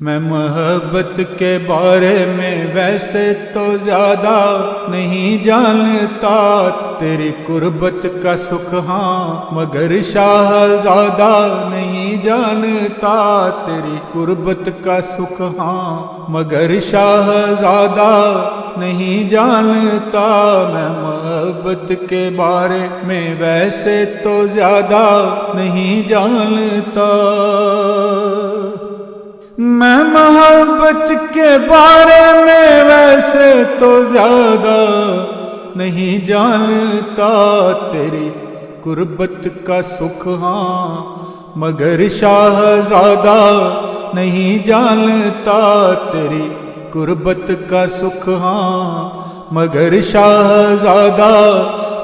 میں محبت کے بارے میں ویسے تو زیادہ نہیں جانتا، تیری قربت کا سکھ ہاں مگر شاہزادہ نہیں جانتا، تیری قربت کا سکھ ہاں مگر شاہزادہ نہیں جانتا۔ میں محبت کے بارے میں ویسے تو زیادہ نہیں جانتا، میں محبت کے بارے میں ویسے تو زیادہ نہیں جانتا، تیری قربت کا سکھ ہاں مگر شاہزادہ نہیں جانتا، تیری قربت کا سکھ ہاں مگر شاہزادہ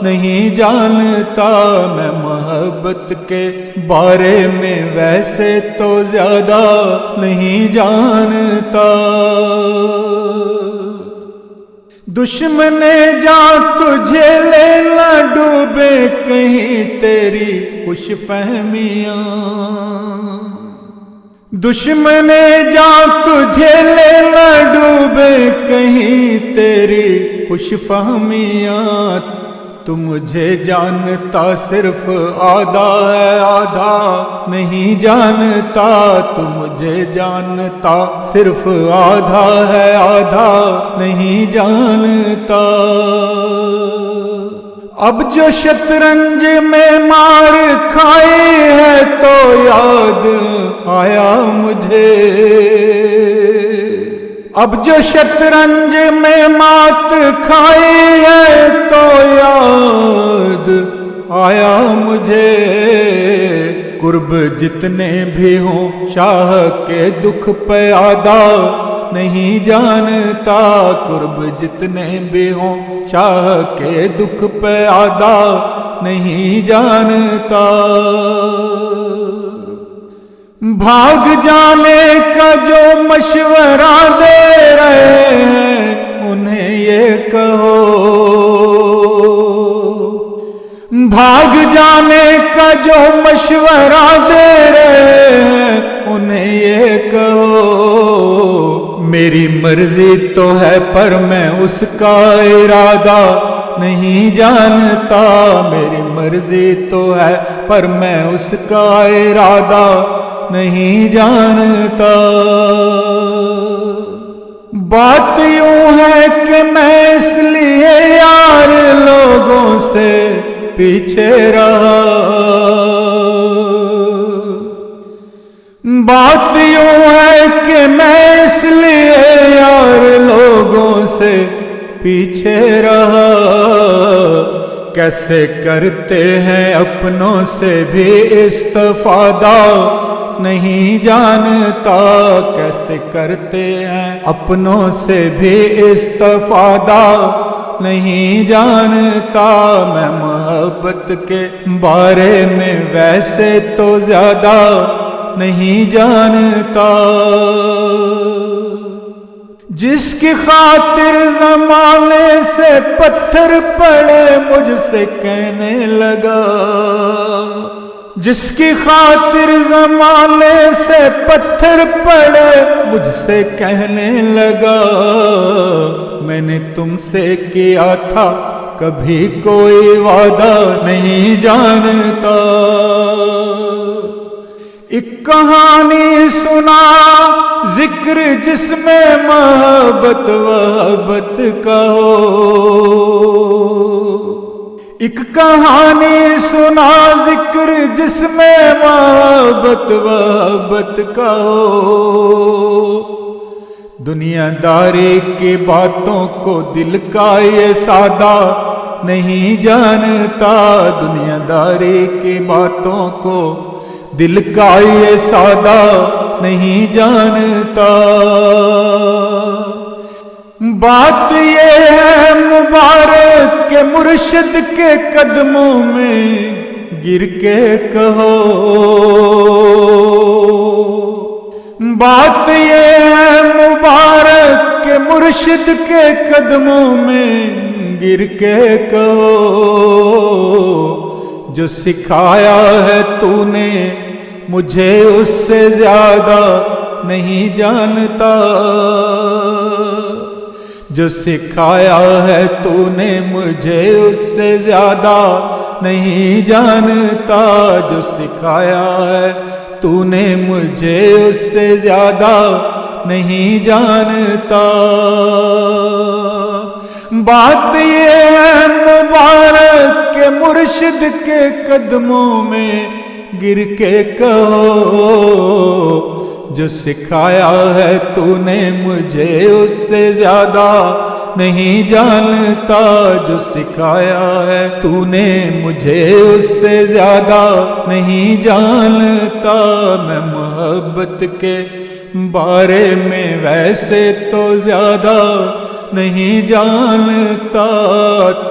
نہیں جانتا۔ میں محبت کے بارے میں ویسے تو زیادہ نہیں جانتا، دشمن جان تجھے لے نہ ڈوبے کہیں تیری خوش فہمیاں، دشمن جان تجھے لے نہ ڈوبے کہیں تیری خوش فہمیاں، تو مجھے جانتا صرف آدھا ہے آدھا نہیں جانتا، تو مجھے جانتا صرف آدھا ہے آدھا نہیں جانتا۔ اب جو شطرنج میں مار کھائی ہے تو یاد آیا مجھے، اب جو شطرنج میں مات کھائی ہے تو یاد آیا مجھے، قرب جتنے بھی ہوں شاہ کے دکھ پیادہ نہیں جانتا، قرب جتنے بھی ہوں شاہ کے دکھ پیادہ نہیں جانتا۔ بھاگ جانے کا جو مشورہ دے رہے ہیں انہیں یہ کہو، بھاگ جانے کا جو مشورہ دے رہے ہیں انہیں یہ کہو، میری مرضی تو ہے پر میں اس کا ارادہ نہیں جانتا، میری مرضی تو ہے پر میں اس کا ارادہ نہیں جانتا۔ بات یوں ہے کہ میں اس لیے یار لوگوں سے پیچھے رہا، بات یوں ہے کہ میں اس لیے یار لوگوں سے پیچھے رہا، کیسے کرتے ہیں اپنوں سے بھی استفادہ نہیں جانتا، کیسے کرتے ہیں اپنوں سے بھی استفادہ نہیں جانتا۔ میں محبت کے بارے میں ویسے تو زیادہ نہیں جانتا، جس کی خاطر زمانے سے پتھر پڑے مجھ سے کہنے لگا، جس کی خاطر زمانے سے پتھر پڑے مجھ سے کہنے لگا، میں نے تم سے کیا تھا کبھی کوئی وعدہ نہیں جانتا۔ ایک کہانی سنا ذکر جس میں محبت وحبت کا ہو، ایک کہانی سنا ذکر جس میں محبت وحبت کا ہو، دنیا داری کی باتوں کو دل کا یہ سادہ نہیں جانتا، دنیا داری کی باتوں کو دل کا یہ سادہ نہیں جانتا۔ بات یہ ہے مبارک کے مرشد کے قدموں میں گر کے کہو، بات یہ ہے مبارک کے مرشد کے قدموں میں گر کے کہو، جو سکھایا ہے تو نے مجھے اس سے زیادہ نہیں جانتا، جو سکھایا ہے تو نے مجھے اس سے زیادہ نہیں جانتا، جو سکھایا ہے تو نے مجھے اس سے زیادہ نہیں جانتا۔ بات یہ ہے مبارک کے مرشد کے قدموں میں گر کے کہو، جو سکھایا ہے تو نے مجھے اس سے زیادہ نہیں جانتا، جو سکھایا ہے تو نے مجھے اس سے زیادہ نہیں جانتا۔ میں محبت کے بارے میں ویسے تو زیادہ نہیں جانتا،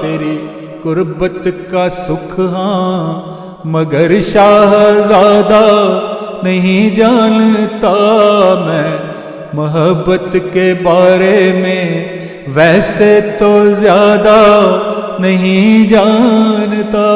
تیری قربت کا سکھ ہاں مگر شاہزادہ نہیں جانتا۔ میں محبت کے بارے میں ویسے تو زیادہ نہیں جانتا۔